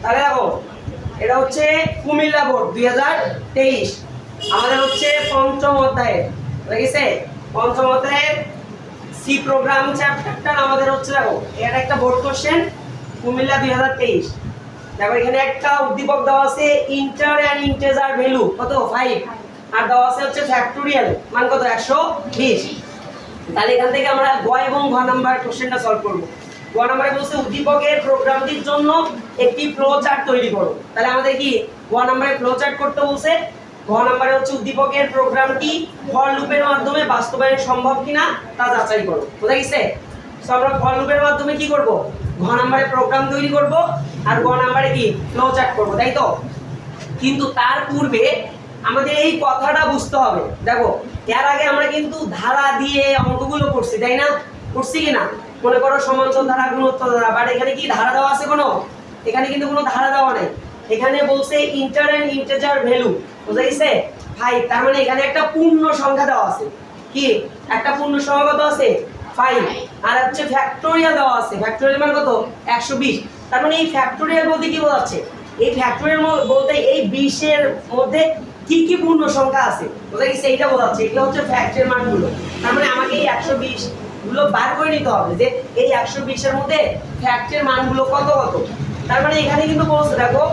তাহলে দেখো এটা হচ্ছে কুমিল্লা বোর্ড 2023 আমাদের হচ্ছে পঞ্চম অধ্যায়ে বুঝেছে পঞ্চম অধ্যায়ের সি প্রোগ্রাম চ্যাপ্টারটা আমাদের হচ্ছে দেখো এটা একটা বোর্ড কোশ্চেন কুমিল্লা 2023 দেখো এখানে একটা উদ্দীপক দেওয়া আছে ইন্টার এন্ড ইন্টিজার ভ্যালু কত 5 আর দেওয়া আছে হচ্ছে ফ্যাক্টোরিয়াল মান কত 120 তাহলে এখান থেকে আমরা গ এবং ঘ নাম্বার কোশ্চেনটা সলভ করব গ নাম্বারে বলছে উদ্দীপকের প্রোগ্রামটির জন্য একটি ফ্লো চার্ট তৈরি করো তাহলে আমাদের কি গ নাম্বারে ফ্লো চার্ট করতে বলছে গ নাম্বারে হচ্ছে উদ্দীপকের প্রোগ্রামটি ফর লুপের মাধ্যমে বাস্তবায়ন সম্ভব কিনা তা যাচাই করো বুঝা গেছে সো আমরা ফর লুপের মাধ্যমে কি করব ঘ নাম্বারে প্রোগ্রাম তৈরি করব আর গ নাম্বারে কি ফ্লো চার্ট করব তাই তো কিন্তু তার পূর্বে আমাদের এই কথাটা বুঝতে হবে দেখো এর আগে আমরা কিন্তু ধারা দিয়ে অঙ্কগুলো করছি তাই না করছি কি না মনে করো সমান্তর ধারা গুণোত্তর ধারা বাট এখানে কি ধারা দেওয়া আছে কোনো এখানে কিন্তু কোনো ধারা দেওয়া নেই এখানে বলছে ইন্টার এন্ড ইন্টিজার ভ্যালু বুঝা গেছে 5 তার মানে এখানে একটা পূর্ণ সংখ্যা দেওয়া আছে কি একটা পূর্ণ সংখ্যা কত আছে 5 আর হচ্ছে ফ্যাক্টোরিয়াল দেওয়া আছে ফ্যাক্টোরিয়াল মান কত 120 তার মানে এই ফ্যাক্টোরিয়াল বলতে কি বোঝাচ্ছে এই ফ্যাক্টোরিয়াল বলতে এই 20 এর মধ্যে কি কি পূর্ণ সংখ্যা আছে বুঝা গেছে এইটা বোঝাচ্ছে এগুলো হচ্ছে ফ্যাক্টের মানগুলো তার মানে আমাকে এই 120 গুলো বার করে নিতে হবে যে এই 120 এর মধ্যে ফ্যাক্টের মানগুলো কত কত তার মানে এখানে কিন্তু বলছে দেখো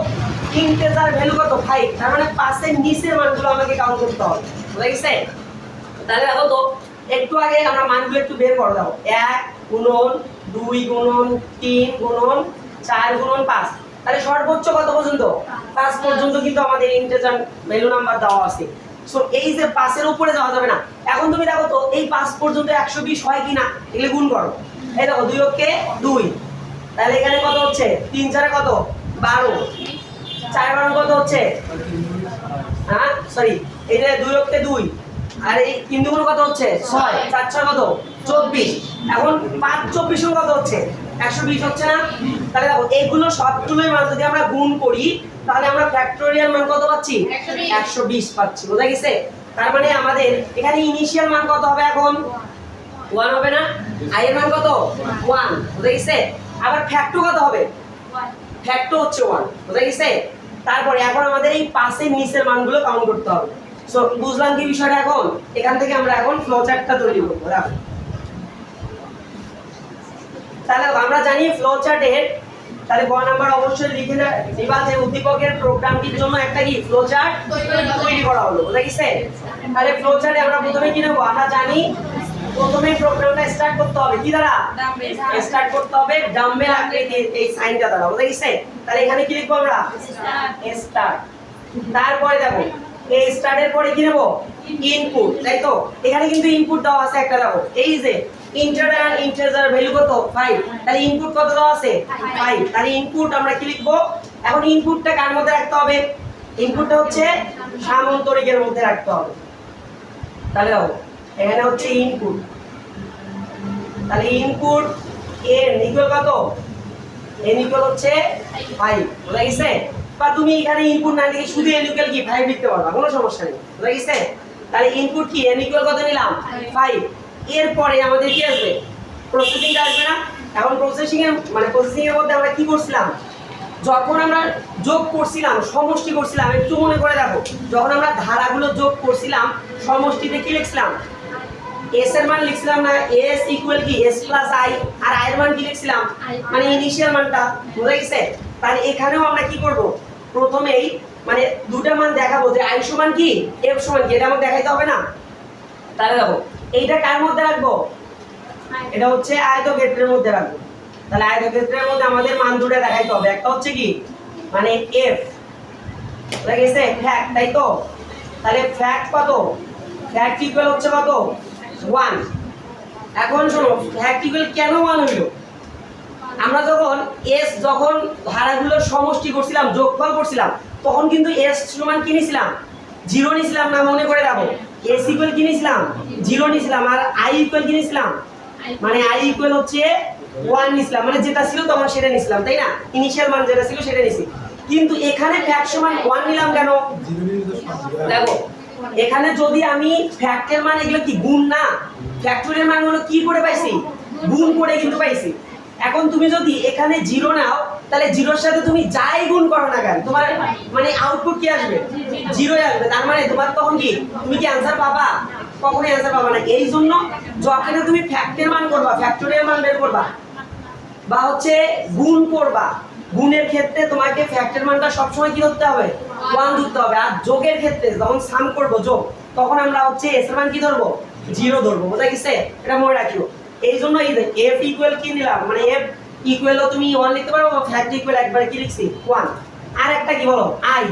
ইন্টিজার ভ্যালু কত 5 তার মানে 5 এর নিচের মানগুলো আমাকে কাউন্ট করতে হবে বুঝা গেছে তাহলে দেখো তো একটু আগে আমরা মানগুলো একটু বের করে দাও 1 গুণন 2 গুণন 3 গুণন 4 গুণন 5 তাহলে সর্বোচ্চ কত পর্যন্ত 5 পর্যন্ত কিন্তু আমাদের ইন্টিজার ভ্যালু নাম্বার দেওয়া আছে সো এই যে 5 এর উপরে যাওয়া যাবে না এখন তুমি দেখো তো এই 5 পর্যন্ত 120 হয় কিনা এগুলো গুণ করো এই দেখো 2 অক্ষে 2 তাহলে এখানে কত হচ্ছে 3 4 এ কত 12 4 12 কত হচ্ছে হ্যাঁ সরি এই যে 2 অক্ষে 2 আর এই 3 দুগুণ কত হচ্ছে 6 4 6 কত 24 এখন 5 24 কত হচ্ছে 120 হচ্ছে না তাহলে দেখো এইগুলো সবগুলোই মান যদি আমরা গুণ করি তাহলে আমরা ফ্যাক্টোরিয়াল মান কত পাচ্ছি 120 পাচ্ছি বুঝা গেছে তার মানে আমাদের এখানে ইনিশিয়াল মান কত হবে এখন 1 হবে না i এর মান কত 1 বুঝা গেছে আবার ফ্যাক্টর কত হবে 1 ফ্যাক্টর হচ্ছে 1 বুঝা গেছে তারপরে এখন আমাদের এই 5 এর নিচের মানগুলো কাউন্ট করতে হবে সো বুঝলাম কি বিষয়টা এখন এখান থেকে আমরা এখন ফ্লো চার্টটা তৈরি করব দেখো তাহলে আমরা জানি ফ্লো চার্টের তাহলে গ নাম্বার অবশ্যই লিখে নিবা যে উদ্দীপকের প্রোগ্রামটির জন্য একটা কি ফ্লো চার্ট তৈরি করা হলো বুঝা গেছে তাহলে ফ্লো চার্টে আমরা প্রথমে কি নেব আমরা জানি প্রথমে প্রোগ্রামটা স্টার্ট করতে হবে কি দ্বারা স্টার্ট করতে হবে ডাম্বেল আকৃতির এই সাইনটা দ্বারা বুঝা গেছে তাহলে এখানে কি লিখব আমরা স্টার্ট তারপরে দেখো এই স্টার্টের পরে কি নেব ইনপুট তাই তো এখানে কিন্তু ইনপুট দেওয়া আছে একটা দেখো এই যে ইন্টার এন্ড ইন্টিজার ভ্যালু কত 5 তাহলে ইনপুট কত দেওয়া আছে 5 তাহলে ইনপুট আমরা কি লিখব এখন ইনপুটটা কার মধ্যে রাখতে হবে ইনপুটটা হচ্ছে সামান্তরিকের মধ্যে রাখতে হবে তাহলে দেখো এখানে হচ্ছে ইনপুট তাহলে ইনপুট n ইকুয়াল কত n ইকুয়াল হচ্ছে 5 বুঝা গেছে বা তুমি এখানে ইনপুট না লিখে শুধু n ইকুয়াল কি 5 লিখতে পারবা কোনো সমস্যা নেই বুঝা গেছে তাহলে ইনপুট কি n ইকুয়াল কত নিলাম 5 এরপরে আমাদের কি আসবে প্রসেসিংটা আসবে না এখন প্রসেসিং এর মধ্যে আমরা কি করছিলাম যখন আমরা যোগ করছিলাম সমষ্টি করছিলাম একটু মনে করে দেখো যখন আমরা ধারাগুলো যোগ করছিলাম সমষ্টিতে কি লিখছিলাম s এর মান লিখছিলাম না s ইকুয়াল কি s প্লাস i আর i এর মান কি লিখছিলাম মানে ইনিশিয়াল মানটা বুঝা গেছে তাহলে এখানেও আমরা কি করব প্রথমেই মানে দুটো মান দেখাবো যে i সমান কি f সমান কি এটা আমাকে দেখাইতে হবে না তাহলে দেখো এইটা কার মধ্যে রাখবো এটা হচ্ছে আয়তক্ষেত্রের মধ্যে রাখবো তাহলে আয়তক্ষেত্রের মধ্যে আমাদের মান দুটো দেখাইতে হবে একটা হচ্ছে কি মানে f বুঝা গেছে ফ্যাক্ট তাই তো তাহলে ফ্যাক্ট কত ফ্যাক্ট ইকুয়াল হচ্ছে কত 1 এখন শোনো ফ্যাক্ট ইকুয়াল কেন 1 হলো আমরা যখন ধারাগুলোর সমষ্টি করছিলাম যোগফল করছিলাম তখন কিন্তু s সমান কি নিছিলাম 0 নিছিলাম না মনে করে রাখো s ইকুয়াল কি নিছিলাম 0 নিছিলাম আর i ইকুয়াল কি নিছিলাম মানে i ইকুয়াল হচ্ছে 1 নিছিলাম মানে যেটা ছিল তখন সেটা নিছিলাম তাই না ইনিশিয়াল মান যেটা ছিল সেটা নিছি কিন্তু এখানে ফ্যাক্ট সমান 1 নিলাম কেন দেখো এখানে যদি আমি ফ্যাক্টের মান এগুলো কি গুণ না ফ্যাক্টরিয়াল মানগুলো কি করে পাইছি গুণ করে কিন্তু পাইছি এখন তুমি যদি এখানে জিরো নাও তাহলে জিরোর সাথে তুমি যাই গুণ করো না কেন তোমার মানে আউটপুট কি আসবে, জিরোই আসবে। তার মানে তোমার তখন কি, তুমি কি অ্যান্সার পাবা? কখনোই অ্যান্সার পাবা না। এই জন্য যখন তুমি ফ্যাক্টের মান করবা, ফ্যাক্টোরিয়াল মান বের করবা বা হচ্ছে গুণ করবা, গুণের ক্ষেত্রে তোমাকে ফ্যাক্টর মানটা সবসময় কি ধরতে হবে, 1 ধরতে হবে। আর যোগের ক্ষেত্রে যখন সাম করবো যোগ, তখন আমরা হচ্ছে এস এর মান কি ধরবো, 0 ধরবো। বোঝা গেছে? এটা মনে রাখিও। এই জন্য এই যে এফ ইকুয়াল কি নিলাম, মানে এফ ইকুয়ালও তুমি 1 লিখতে পারো, বা ফ্যাক্ট ইকুয়াল একবারে কি লিখছি 1। আর একটা কি বলো, আই,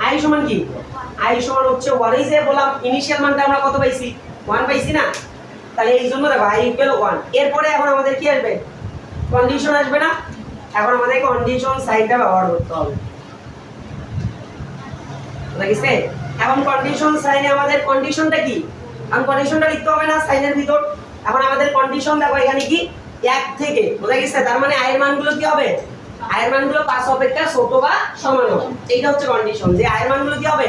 আই সমান কি, আই সমান হচ্ছে 1। এই যে বললাম ইনিশিয়াল মানটা আমরা কত পাইছি, 1 পাইছি না? তাহলে এই জন্য দেখো আই ইকুয়াল 1। এরপরে এখন আমাদের কি আসবে, কন্ডিশন আসবে না? এখন আমাদের কন্ডিশন সাইনটা ব্যবহার করতে হবে। বুঝা এখন কন্ডিশন সাইনে আমাদের কন্ডিশনটা কি, এখন কন্ডিশনটা লিখতে হবে না সাইনের ভিতর। এখন আমাদের কন্ডিশন দেখো এখানে কি 1 থেকে, বুঝা গেছে? তার মানে আয়ের মানগুলো কি হবে, আয়ের মানগুলো 5 অপেক্ষা ছোট বা সমান হবে। এইটা হচ্ছে কন্ডিশন, যে আয়ের মানগুলো কি হবে,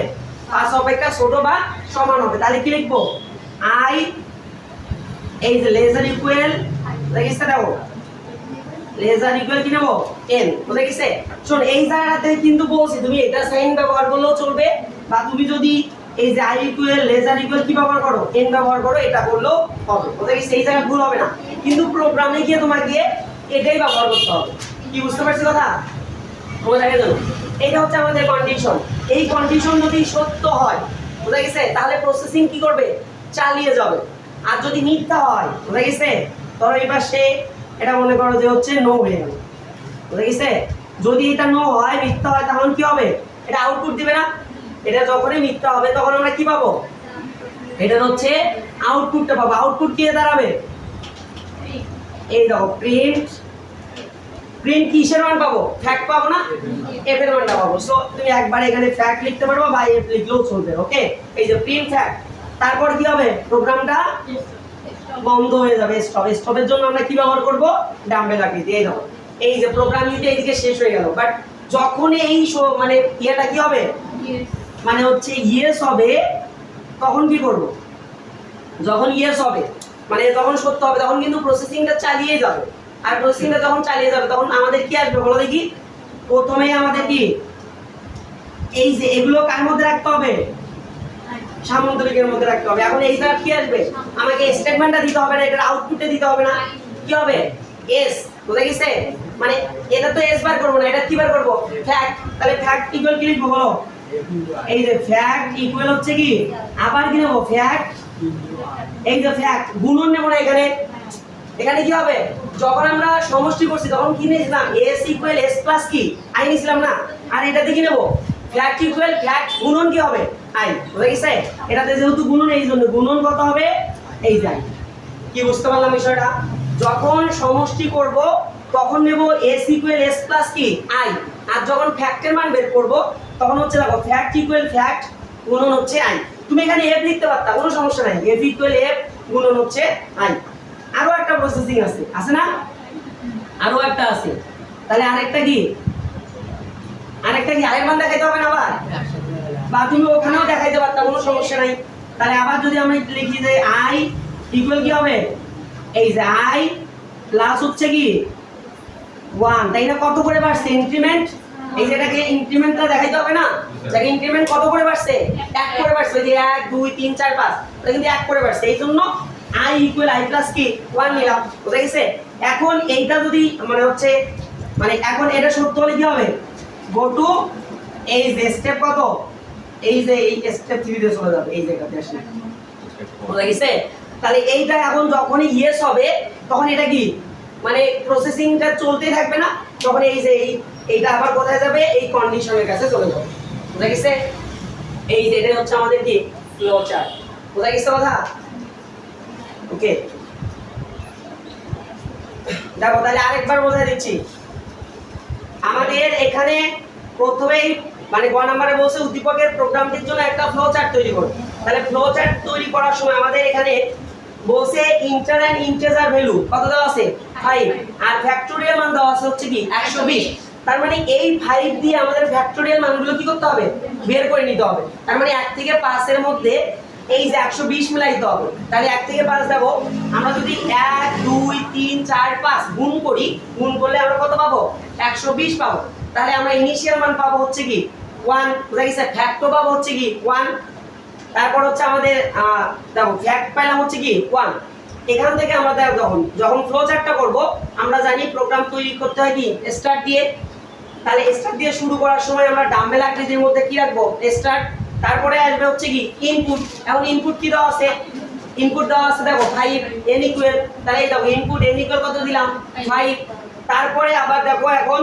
5 অপেক্ষা ছোট বা সমান হবে। তাহলে কি লিখবো, আই এই যে লেজার ইকুয়াল, বুঝা গেছে? দেখো লেজার ইকুয়াল কি নেব, n। বুঝা গেছে? শোন এই জায়গাতে কিন্তু বলছি তুমি এটা সাইন ব্যবহার করলেও চলবে, বা তুমি যদি এই যে i ইকুয়াল লেজার ইকুয়াল কি ব্যবহার করো, n ব্যবহার করো, এটা করলেও হবে। বুঝা গেছে? এই জায়গা ভুল হবে না, কিন্তু প্রোগ্রামে গিয়ে তোমাকে এটাই ব্যবহার করতে হবে। কি বুঝতে পারছো কথা? বোঝা গেল? এটা হচ্ছে আমাদের কন্ডিশন। এই কন্ডিশন যদি সত্য হয়, বুঝা গেছে, তাহলে প্রসেসিং কি করবে, চালিয়ে যাবে। আর যদি মিথ্যা হয়, বুঝা গেছে, ধরো এই পাশে এটা মনে করো যে হচ্ছে নো হয়ে গেল, বুঝা গেছে? যদি এটা নো হয়, মিথ্যা হয়, তখন কি হবে, এটা আউটপুট দিবে না। এটা যখনই মিথ্যা হবে তখন আমরা কি পাবো, এটা হচ্ছে আউটপুটটা পাবো। আউটপুট কি দাঁড়াবে, এই দেখো প্রিন্ট, প্রিন্ট কিসের মান পাবো, ফ্যাক্ট পাবো না, এফ এর মানটা পাবো। সো তুমি একবার এখানে ফ্যাক্ট লিখতে পারবো বা এফ লিখলেও চলবে। ওকে, এই যে প্রিন্ট ফ্যাক্ট, তারপর কি হবে, প্রোগ্রামটা বন্ধ হয়ে যাবে, স্টপ। স্টপের জন্য আমরা কি ব্যবহার করব, ডাম্বেল আকৃতি। এই দেখো এই যে প্রোগ্রাম ইউটি এইদিকে শেষ হয়ে গেল, বাট যখন এই মানে ইয়েটা কি হবে, মানে হচ্ছে ইয়েস হবে, তখন কি করব, যখন ইয়েস হবে মানে যখন সত্য হবে, তখন কিন্তু প্রসেসিংটা চালিয়ে যাবে। আর প্রসেসিংটা যখন চালিয়ে যাবে তখন আমাদের কি আসবে বলো দেখি, প্রথমে আমাদের কি এই যে এগুলো কার মধ্যে রাখতে হবে, সামন্তরিকের মধ্যে রাখতে হবে। এখন এইটা কি আসবে, আমাকে স্টেটমেন্টটা দিতে হবে না, এটার আউটপুটে দিতে হবে না, কি হবে, এস। বুঝা গেছে? মানে এটা তো এস বার করব না, এটা কি বার করব, ফ্যাক্ট। তাহলে ফ্যাক্ট ইকুয়াল কি লিখবো বলো, এই যে ফ্যাক্ট ইকুয়াল হচ্ছে কি, আবার কি নেব, ফ্যাক্ট, এই যে ফ্যাক্ট গুণন নেব না এখানে। এখানে কি হবে, যখন আমরা সমষ্টি করছি তখন কি নিয়েছিলাম, এস ইকুয়াল এস প্লাস কি আই নিয়েছিলাম না। আর এটাতে কি নেব, ফ্যাক্ট ইকুয়াল ফ্যাক্ট গুণন কি হবে, আই। বুঝা গেছে? এটাতে যেহেতু গুণন, এই জন্য গুণন কত হবে, এই যাই। কি বুঝতে পারলাম বিষয়টা? যখন সমষ্টি করব তখন নেব এস ইকুয়াল এস প্লাস কি আই, আর যখন ফ্যাক্টের মান বের করব তখন হচ্ছে দেখো ফ্যাক্ট ইকুয়াল ফ্যাক্ট গুণন হচ্ছে আই। তুমি এখানে এফ লিখতে পারতা, কোনো সমস্যা নাই, এফ ইকুয়াল এফ গুণন হচ্ছে আই। আরো একটা প্রসেসিং আছে, আছে না, আরো একটা আছে। তাহলে আরেকটা কি, আরেকটা কি আয়ের মান দেখাইতে হবে না আবার, বা তুমি ওখানেও দেখাইতে পারতা, কোনো সমস্যা নাই। তাহলে আবার যদি আমরা লিখি যে আই ইকুয়াল কি হবে, এই যে আই প্লাস হচ্ছে কি 1, তাই না? কত করে বাড়ছে ইনক্রিমেন্ট, এই যে এটাকে ইনক্রিমেন্টটা দেখাইতে হবে না, দেখো ইনক্রিমেন্ট কত করে বাড়ছে, 1 করে বাড়ছে। এই যে 1 2 3 4 5, এটা কিন্তু 1 করে বাড়ছে। এই জন্য আই ইকুয়াল আই প্লাস কি 1 নিলাম। বুঝা গেছে? এখন এইটা যদি মানে হচ্ছে মানে এখন এটা সত্য হলে কি হবে, গো টু এই যে স্টেপ কত, এই যে এই স্টেপ 3 তে চলে যাবে, এই জায়গাতে আসলে। বুঝা গেছে? তাহলে এইটা এখন যখনই ইয়েস হবে তখন এটা কি মানে প্রসেসিংটা চলতেই থাকবে না, তখন এই যে এইটা আবার কোথায় যাবে, এই কন্ডিশনের কাছে চলে যাবে। বুঝা গেছে? এই যে এটা হচ্ছে আমাদের কি ফ্লো চার্ট। বুঝা গেছে কথা? ওকে, দেখো তাহলে আরেকবার বোঝাই দিচ্ছি। আমাদের এখানে প্রথমেই মানে গ নাম্বারে বলছে উদ্দীপকের প্রোগ্রামটির জন্য একটা ফ্লো চার্ট তৈরি করো। তাহলে ফ্লো চার্ট তৈরি করার সময় আমাদের এখানে বলছে ইন্টার এন্ড ইন্টিজার ভ্যালু কত দেওয়া আছে, 5, আর ফ্যাক্টোরিয়াল মান দেওয়া আছে হচ্ছে কি 120। তার মানে এই 5 দিয়ে আমাদের ফ্যাক্টোরিয়াল মানগুলো কি করতে হবে, বের করে নিতে হবে। তার মানে 1 থেকে 5 এর মধ্যে এই যে 120 মিলাই দিতে হবে। তাহলে 1 থেকে 5 দেবো, আমরা যদি 1 2 3 4 5 গুণ করি, গুণ করলে আমরা কত পাবো? 120 পাবো। তাহলে আমরা ইনিশিয়াল মান পাবো হচ্ছে কি 1, বুঝা গেছে? ফ্যাক্টও পাবো হচ্ছে কি 1, তারপর হচ্ছে আমাদের দেখো ফ্যাক্ট পাইলাম হচ্ছে কি 1। এখান থেকে আমরা যখন ফ্লো চার্টটা করব, আমরা জানি প্রোগ্রাম তৈরি করতে হয় কি স্টার্ট দিয়ে। তাহলে স্টার্ট দিয়ে শুরু করার সময় আমরা ডাম্বেল আকৃতির মধ্যে কি রাখবো? স্টার্ট। তারপরে আসবে হচ্ছে কি ইনপুট। এখন ইনপুট কি দেওয়া আছে? ইনপুট দেওয়া আছে দেখো 5 n ইকুয়াল, তাহলে এই দেখো ইনপুট n ইকুয়াল কত দিলাম? 5। তারপরে আবার দেখো এখন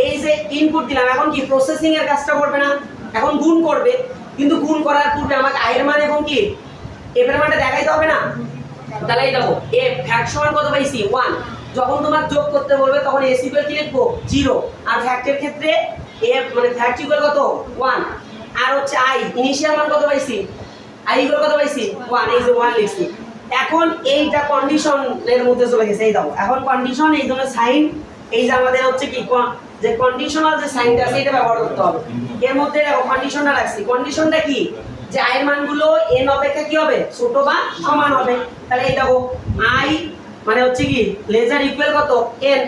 এই যে ইনপুট দিলাম, এখন কি প্রসেসিং এর কাজটা করবে না, এখন গুণ করবে। কিন্তু গুণ করার পূর্বে আমাকে আই এর মান এবং কি এফ এর মানটা দেখাইতে হবে না। তাহলে এই দেখো এ ফ্যাক্ট সমান কত পাইছি? 1। যখন তোমার যোগ করতে বলবে তখন এস ইকুয়াল কি লিখবো? 0। আর ফ্যাক্টের ক্ষেত্রে এ মানে ফ্যাক্ট ইকুয়াল কত? 1। আর হচ্ছে আই ইনিশিয়াল মান কত পাইছি? আই ইকুয়াল কত পাইছি? 1। এই যে 1 লিখছি। এখন এইটা কন্ডিশনের মধ্যে চলে গেছে। এই দাও এখন কন্ডিশন, এই জন্য সাইন, এই যে আমাদের হচ্ছে কি যে কন্ডিশনাল যে সাইনটা আছে এটা ব্যবহার করতে হবে। এর মধ্যে দেখো কন্ডিশনটা রাখছি। কন্ডিশনটা কি? যে আই এর মানগুলো n অপেক্ষা কি হবে? ছোট বা সমান হবে। তাহলে এই দেখো আই মানে হচ্ছে কি লেজার ইকুয়াল কত? n।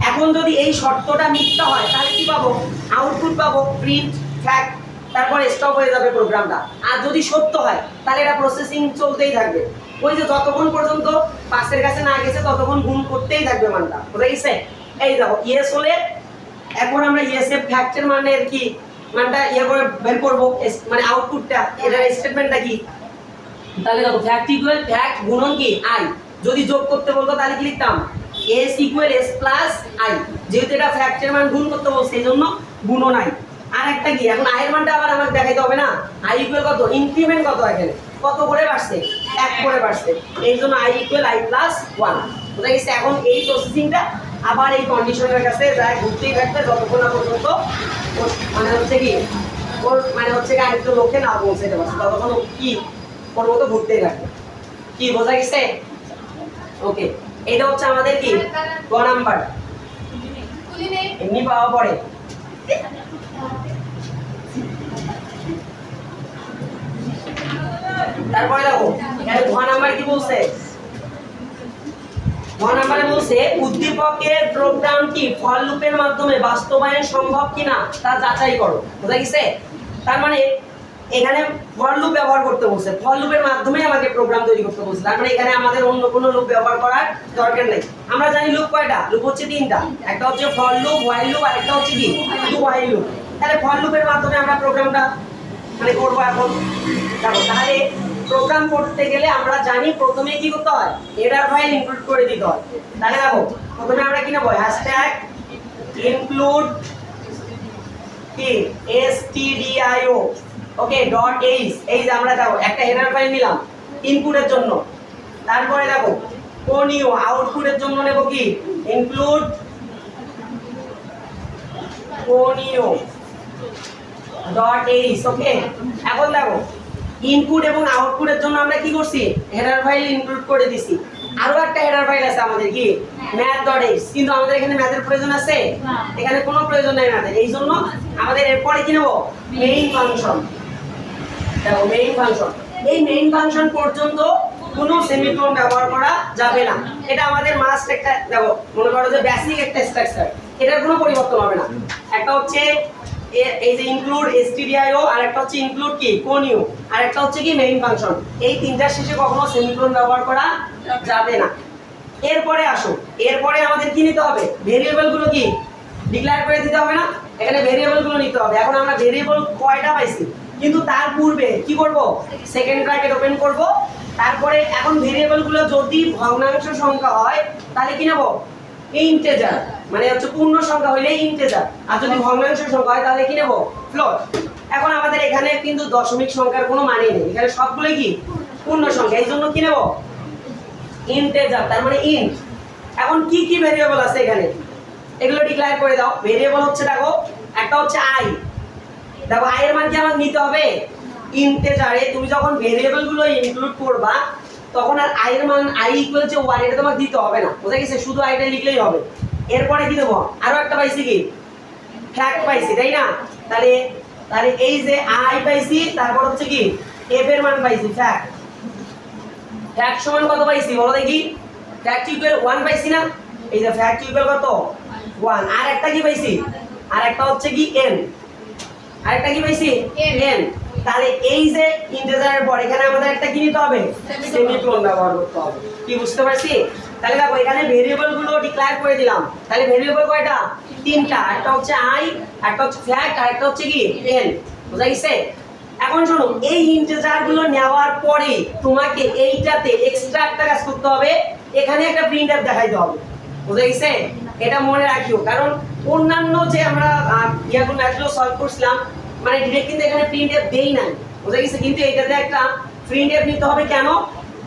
এখন যদি এই শর্তটা মিথ্যা হয় তাহলে কি পাবো? আউটপুট পাবো প্রিন্ট ফ্যাক্ট, তারপরে স্টপ হয়ে যাবে প্রোগ্রামটা। আর যদি সত্য হয় তাহলে এটা প্রসেসিং চলতেই থাকবে। ওই যে যতক্ষণ পর্যন্ত পাশের কাছে না গেছে ততক্ষণ গুণ করতেই থাকবে মানটা, বুঝা গেছে? এই দেখো ইয়েস হলে এখন আমরা ইয়েস এর ফ্যাক্টের মানের কি মানটা করে বের করব, মানে আউটপুটটা, এটার স্টেটমেন্টটা কি? তাহলে দেখো ফ্যাক্ট ইকুয়াল ফ্যাক্ট গুণন কি আই। যদি যোগ করতে বলতো তাহলে কি লিখতাম? S equal S plus I. যেহেতু এটা ফ্যাক্টের মান গুণ করতে বলছে এই জন্য গুণন আই। আর একটা কি, এখন আই এর মানটা আবার আমাকে দেখাইতে হবে না। আই ইকুয়াল কত? ইনক্রিমেন্ট কত এখানে? কত করে বাড়ছে? 1 করে বাড়ছে। এই জন্য আই ইকুয়াল আই প্লাস 1, বুঝা গেছে? এখন এই প্রসেসিংটা আবার এই কন্ডিশনের কাছে যায় ঘুরতেই থাকবে যতক্ষণ না পর্যন্ত মানে হচ্ছে কি ওর মানে হচ্ছে কি আরেকটু লোকে না পৌঁছাইতে পারছে, ততক্ষণ কি ওর মতো ঘুরতেই থাকবে। কি বোঝা গেছে? ওকে, এটা হচ্ছে আমাদের কি গ নাম্বার। এমনি পাওয়া পড়ে। তারপরে দেখো এখানে গ নাম্বার কি বলছে? গ নাম্বারে বলছে উদ্দীপকের প্রোগ্রামটি ফর লুপের মাধ্যমে বাস্তবায়ন সম্ভব কিনা তা যাচাই করো। বুঝা গেছে? তার মানে এখানে ফর লুপ ব্যবহার করতে বলছে, ফর লুপের মাধ্যমে আমাকে প্রোগ্রাম তৈরি করতে বলছে। তার মানে এখানে আমাদের অন্য কোনো লুপ ব্যবহার করার দরকার নেই। আমরা জানি লুপ কয়টা? লুপ হচ্ছে 3টা। একটা হচ্ছে ফর লুপ, হোয়াইল লুপ, আর একটা হচ্ছে কি ডু হোয়াইল লুপ। তাহলে ফর লুপের মাধ্যমে আমরা প্রোগ্রামটা মানে করব। এখন দেখো তাহলে প্রোগ্রাম করতে গেলে আমরা জানি প্রথমে কি করতে হয়? হেডার ফাইল ইনক্লুড করে দিতে হয়। তাহলে দেখো প্রথমে আমরা কি নেব? হ্যাশট্যাগ ইনক্লুড কি stdio ওকে .h। এই যে আমরা দেখো একটা হেডার ফাইল নিলাম ইনপুটের জন্য। তারপরে দেখো কোনিও আউটপুটের জন্য নেব কি ইনক্লুড কোনিও .h। ওকে, এখন দেখো ইনপুট এবং আউটপুটের জন্য আমরা কি করছি? হেডার ফাইল ইনক্লুড করে দিছি। আরো একটা হেডার ফাইল আছে আমাদের কি math.h, কিন্তু আমাদের এখানে ম্যাথের প্রয়োজন আছে? এখানে কোনো প্রয়োজন নাই ম্যাথের। এই জন্য আমাদের এরপরে কি নেব? Main function. দেখো মেইন ফাংশন, এই মেইন ফাংশন পর্যন্ত কোনো সেমিকোলন ব্যবহার করা যাবে না। এটা আমাদের মাস্ট একটা, দেখো মনে করো যে বেসিক একটা স্ট্রাকচার, এটার কোনো পরিবর্তন হবে না। একটা হচ্ছে এই যে ইনক্লুড stdio, আর একটা হচ্ছে ইনক্লুড কি কোনিও, আর একটা হচ্ছে কি মেইন ফাংশন। এই তিনটার শেষে কখনো সেমিকোলন ব্যবহার করা যাবে না। এরপরে আসো, এরপরে আমাদের কি নিতে হবে? ভেরিয়েবল গুলো কি ডিক্লেয়ার করে দিতে হবে না? এখানে ভেরিয়েবল গুলো নিতে হবে। এখন আমরা ভেরিয়েবল কয়টা পাইছি, কিন্তু তার পূর্বে কি করব? সেকেন্ড ব্র্যাকেট ওপেন করব। তারপরে এখন ভেরিয়েবল গুলো যদি ভগ্নাংশ সংখ্যা হয় তাহলে কি নেব? ইন্টিজার, মানে হচ্ছে পূর্ণ সংখ্যা হইলে ইন্টিজার, আর যদি ভগ্নাংশ সংখ্যা হয় তাহলে কি নেব? ফ্লোট। এখন আমাদের এখানে কিন্তু দশমিক সংখ্যার কোনো মানে নেই, এখানে সবগুলোই কি পূর্ণ সংখ্যা, এই জন্য কি নেব? ইন্টিজার, তার মানে ইন্ট। এখন কি কি ভেরিয়েবল আছে এখানে এগুলো ডিক্লেয়ার করে দাও। ভেরিয়েবল হচ্ছে দেখো একটা হচ্ছে আই। দেখো আই এর মান কি আমাকে নিতে হবে? ইন্টিজারে তুমি যখন ভেরিয়েবল গুলো ইনক্লুড করবা তখন আর আই এর মান আই ইকুয়াল যে 1 এটা তোমাকে দিতে হবে না, বুঝা গেছে? শুধু আইটা লিখলেই হবে। এরপরে কি দেবো? আরো একটা পাইছি কি ফ্যাক্ট পাইছি, তাই না? তাহলে তাহলে এই যে আই পাইছি, তারপর হচ্ছে কি এফ এর মান পাইছি ফ্যাক্ট। ফ্যাক্ট সমান কত পাইছি বলো দেখি? ফ্যাক্ট ইকুয়াল 1 পাইছি না? এই যে ফ্যাক্ট ইকুয়াল কত 1। আর একটা কি পাইছি? আর একটা হচ্ছে কি n। আর একটা কি পাইছি n। তাহলে এই যে ইন্টিজারের পর এখানে আমাদের একটা কি নিতে হবে? সেমিকোলন ব্যবহার করতে হবে। কি বুঝতে পারছি? তাহলে দেখো এখানে ভেরিয়েবল গুলো ডিক্লেয়ার করে দিলাম। তাহলে ভেরিয়েবল কয়টা? তিনটা। একটা হচ্ছে i, একটা হচ্ছে ফ্যাক্ট, আর একটা হচ্ছে কি n। বুঝা গেছে? এখন শোনো, এই ইন্টিজার গুলো নেওয়ার পরে তোমাকে এইটাতে এক্সট্রা একটা কাজ করতে হবে। এখানে একটা প্রিন্টএফ দেখাইতে হবে। বুঝা গেছে? এটা মনে রাখিও, কারণ অন্যান্য যে আমরা ইয়াগুলো ম্যাথগুলো সলভ করছিলাম মানে ডিরেক্ট কিন্তু এখানে প্রিন্টএফ দেই নাই। বুঝা গেছে? কিন্তু এইটাতে একটা প্রিন্টএফ নিতে হবে। কেন?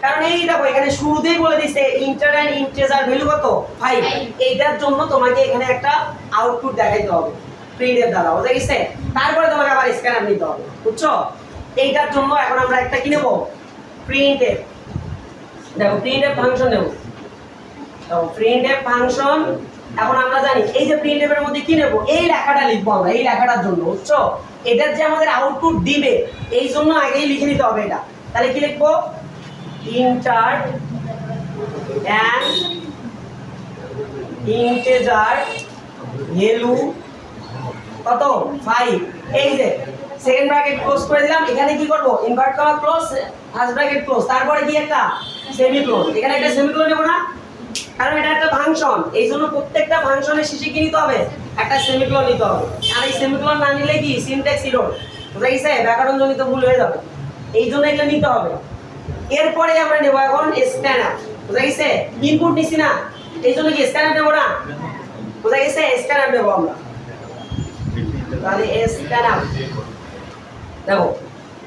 কারণ এই দেখো এখানে শুরুতেই বলে দিছে ইন্টার এন্ড ইন্টিজার ভ্যালু কত 5। এইটার জন্য তোমাকে এখানে একটা আউটপুট দেখাইতে হবে প্রিন্টএফ দ্বারা। বুঝা গেছে? তারপরে তোমাকে আবার স্ক্যানার নিতে হবে। বুঝছো? এইটার জন্য এখন আমরা একটা কি নেব? প্রিন্টএফ। দেখো প্রিন্টএফ ফাংশন নেব। দেখো প্রিন্টএফ ফাংশন এখন আমরা জানি এই যে প্রিন্টএফ এর মধ্যে কি নেব? এই লেখাটা লিখবো আমরা এই লেখাটার জন্য। বুঝছো? এটার যে আমাদের আউটপুট দিবে এই জন্য আগেই লিখে নিতে হবে এটা। তাহলে কি লিখবো? ইন্টার এন্ড ইন্টিজার ভ্যালু কত 5। এই যে সেকেন্ড ব্র্যাকেট ক্লোজ করে দিলাম। এখানে কি করব? Invert comma close, first bracket close, তারপরে কি একটা সেমিকোলন। এখানে একটা সেমিকোলন নেব না? কারণ এটা একটা ফাংশন, এই জন্য প্রত্যেকটা ফাংশনের শেষে কি নিতে হবে? একটা সেমিকোলন নিতে হবে। আর এই সেমিকোলন না নিলে কি সিনট্যাক্স এরর, বুঝা গেছে? ব্যাকরণ জনিত ভুল হয়ে যাবে। এই জন্য এগুলো নিতে হবে। এরপরে আমরা নেব এখন স্ক্যানার। বুঝা গেছে? ইনপুট নিছি না, এই জন্য কি স্ক্যানার নেব না? বুঝা গেছে? স্ক্যানার নেব আমরা। তাহলে স্ক্যানার দেখো,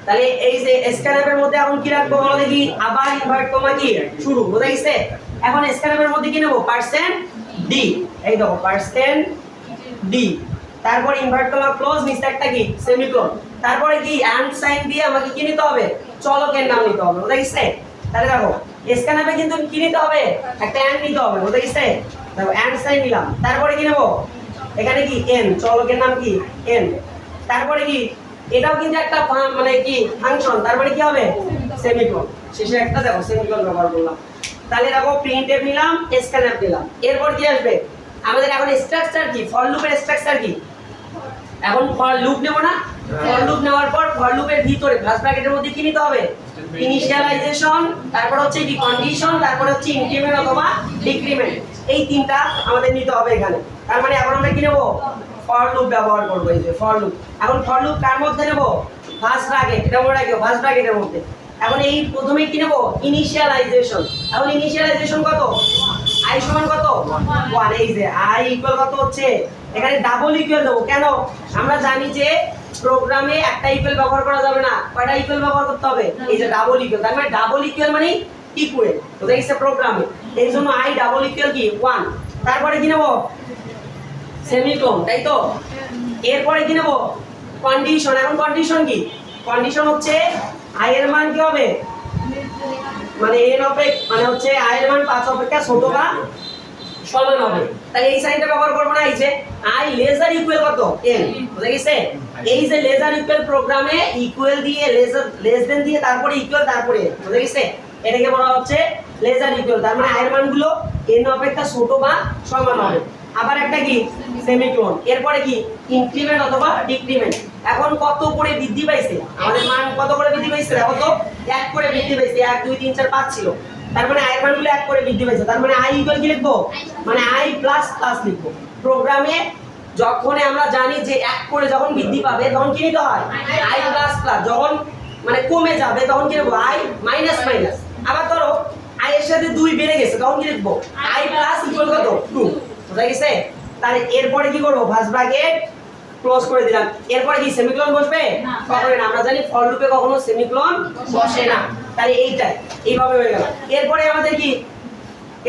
তাহলে এই যে স্ক্যানারের মধ্যে এখন কি রাখবো বলো দেখি? আবার ইনভার্ট কমা কি শুরু। বুঝা গেছে? এখন স্ক্যানারের মধ্যে কি নেব? %d। এই দেখো %d, তারপর ইনভার্ট কমা ক্লোজ, নিচে একটা কি সেমিকোলন, তারপরে কি এন্ড সাইন দিয়ে আমাকে কি নিতে হবে? চলকের নাম নিতে হবে। বুঝা গেছে? তাহলে দেখো স্ক্যানারে কিন্তু কি নিতে হবে? একটা এন্ড নিতে হবে। বুঝা গেছে? দেখো এন্ড সাইন নিলাম, তারপরে কি নেব? এখানে কি n, চলকের নাম কি n, তারপরে কি এটাও কিন্তু একটা মানে কি ফাংশন, তারপরে কি হবে? সেমিকোলন, শেষে একটা দেখো সেমিকোলন ব্যবহার করলাম। তাহলে দেখো প্রিন্টএফ নিলাম, স্ক্যানএফ নিলাম। এরপর কি আসবে আমাদের? এখন স্ট্রাকচার কি? ফর লুপের স্ট্রাকচার কি? এখন ফর লুপ নেব না? ফর লুপ নেওয়ার পর ফর লুপের ভিতরে ফার্স্ট ব্র্যাকেটের মধ্যে কি নিতে হবে? ইনিশিয়ালাইজেশন, তারপর হচ্ছে কি কন্ডিশন, তারপর হচ্ছে ইনক্রিমেন্ট অথবা ডিক্রিমেন্ট। এই তিনটা আমাদের নিতে হবে এখানে। তার মানে এখন আমরা কি নেব? ফর লুপ ব্যবহার করব। এই যে ফর লুপ। এখন ফর লুপ কার মধ্যে নেব? First bracket. এটা মনে রাখো, ফার্স্ট ব্র্যাকেটের মধ্যে। এখন এই প্রথমে কি নেব? ইনিশিয়ালাইজেশন। এখন ইনিশিয়ালাইজেশন কত? i সমান কত 1। এই যে i ইকুয়াল কত হচ্ছে? এখানে ডাবল ইকুয়াল দেবো। কেন? আমরা জানি যে প্রোগ্রামে একটা ইকুয়াল ব্যবহার করা যাবে না, কয়টা ইকুয়াল ব্যবহার করতে হবে? এই যে ডাবল ইকুয়াল। তার মানে ডাবল ইকুয়াল মানে ইকুয়াল, বুঝা গেছে? প্রোগ্রামে এই জন্য i ডাবল ইকুয়াল কি 1। তারপরে কি নেব? সেমিকোলন, তাই তো? এরপরে কি নেব? কন্ডিশন। এখন কন্ডিশন কি? কন্ডিশন হচ্ছে i এর মান কি হবে? মানে n মানে হচ্ছে i এর মান 5 অপেক্ষা ছোট বা সমান হবে। তাহলে এই সাইনটা ব্যবহার করব না। এই যে i লেজার ইকুয়াল কত? n। বুঝা গেছে? এই যে লেজার ইকুয়াল প্রোগ্রামে ইকুয়াল দিয়ে লেজার লেস দেন দিয়ে তারপরে ইকুয়াল, তারপরে বুঝা গেছে? এটাকে বলা হচ্ছে লেজার ইকুয়াল। তার মানে i এর মানগুলো n অপেক্ষা ছোট বা সমান হবে। আবার একটা কি সেমিকোলন। এরপরে কি ইনক্রিমেন্ট অথবা ডিক্রিমেন্ট। এখন কত করে বৃদ্ধি পাইছে আমাদের মান? কত করে বৃদ্ধি পাইছে? দেখো তো 1 করে বৃদ্ধি পাইছে। 1 2 3 4 5 ছিল, তার মানে i এর মানগুলো 1 করে বৃদ্ধি পাইছে। তার মানে i ইকুয়াল কি লিখবো? মানে i প্লাস প্লাস লিখবো। প্রোগ্রামে যখন আমরা জানি যে 1 করে যখন বৃদ্ধি পাবে তখন কি নিতে হয়? i plus plus. যখন মানে কমে যাবে তখন কি লিখবো? i minus minus. আবার ধরো i এর সাথে 2 বেড়ে গেছে তখন কি লিখবো? i প্লাস ইকুয়াল কত 2। বুঝা গেছে? তাহলে এরপরে কি করব? ফার্স্ট ব্র্যাকেট ক্লোজ করে দিলাম। এরপরে কি সেমিকোলন বসবে? কখনো না। আমরা জানি ফর লুপে কখনো সেমিকোলন বসে না। তাহলে এইটাই এইভাবে হয়ে গেল। এরপরে আমাদের কি?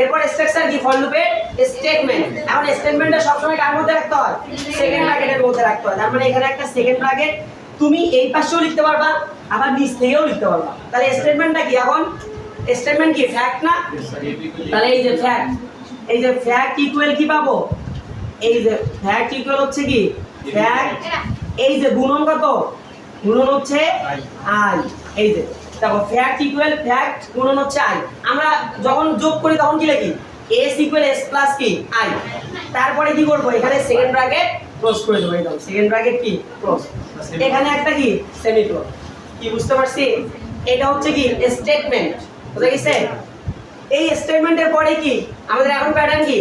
এরপর স্ট্রাকচার কি? ফর লুপের স্টেটমেন্ট। এখন স্টেটমেন্টটা সবসময় কার মধ্যে রাখতে হয়? সেকেন্ড ব্র্যাকেটের মধ্যে রাখতে হয়। তার মানে এখানে একটা সেকেন্ড ব্র্যাকেট তুমি এই পাশেও লিখতে পারবা, আবার নিচ থেকেও লিখতে পারবা। তাহলে স্টেটমেন্টটা কি? এখন স্টেটমেন্ট কি? ফ্যাক্ট না? তাহলে এই যে ফ্যাক্ট, এই যে ফ্যাক্ট ইকুয়াল কি পাবো? এই যে ফ্যাক্ট ইকুয়াল হচ্ছে কি? ফ্যাক্ট, এই যে গুণন কত? গুণন হচ্ছে i। এই যে দেখো ফ্যাক্ট ইকুয়াল ফ্যাক্ট গুণন হচ্ছে আই। আমরা যখন যোগ করি তখন কি লিখি এস ইকুয়াল এস প্লাস কি আই। তারপরে কি করব এখানে সেকেন্ড ব্র্যাকেট ক্লোজ করে দেবো, একদম সেকেন্ড ব্র্যাকেট কি ক্লোজ, এখানে একটা কি সেমিকোলন। কি বুঝতে পারছি? এটা হচ্ছে কি স্টেটমেন্ট, বুঝা গেছে? এই স্টেটমেন্টের পরে কি আমাদের এখন প্যাটার্ন কি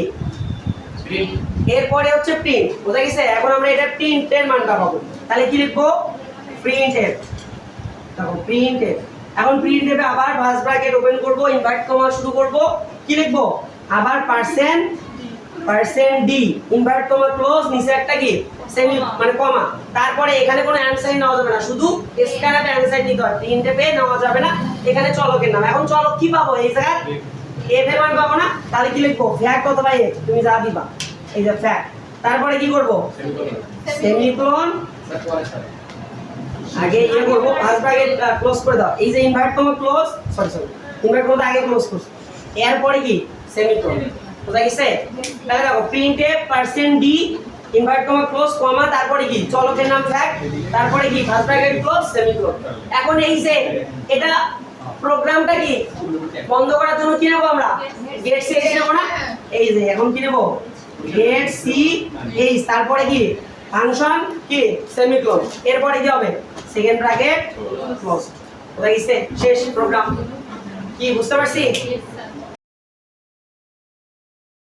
প্রিন্ট, এরপরে হচ্ছে প্রিন্ট, বুঝা গেছে? এখন আমরা এটা প্রিন্টের মানটা পাবো, তাহলে কি লিখবো প্রিন্টের। দেখো প্রিন্টের, এখন প্রিন্টের আবার ভার্স ব্র্যাকেট ওপেন করব, ইনভার্ট কমা শুরু করব, কি লিখবো আবার percent D invert comma close, নিচে একটা কি সেমি মানে কমা, তারপরে এখানে কোনো অ্যান্সার নেওয়া যাবে না, শুধু স্ক্যানার অ্যান্সার দিতে হয়, প্রিন্টে পে নেওয়া যাবে না। এখানে চলকের নাম, এখন চলক কি পাবো এই জায়গায় এফ এর মান পাবো না, তাহলে কি লিখবো ফ্যাক্ট অথবা এফ, তুমি যা দিবা এই যে ফ্যাক্ট। তারপরে কি করব সেমিকোলন, আগে ইয়ে করব ফার্স্ট ব্র্যাকেট ক্লোজ করে দাও, এই যে invert comma close, sorry invert comma আগে ক্লোজ করছ, এরপরে কি সেমিকোলন, বুঝা গেছে? তাহলে দেখো print F percent D invert comma close comma, তারপরে কি চলকের নাম ফ্যাক্ট, তারপরে কি ফার্স্ট ব্র্যাকেট ক্লোজ সেমিকোলন। এখন এই যে এটা প্রোগ্রামটা কি বন্ধ করার জন্য কি নেব আমরা গেট সি এইচ নেব না, এই যে এখন কি নেব গেট সি এইচ, তারপরে কি ফাংশন কি সেমিকোলন, এরপরে কি হবে সেকেন্ড ব্র্যাকেট ক্লোজ, বুঝা গেছে? শেষ প্রোগ্রাম। কি বুঝতে পারছি?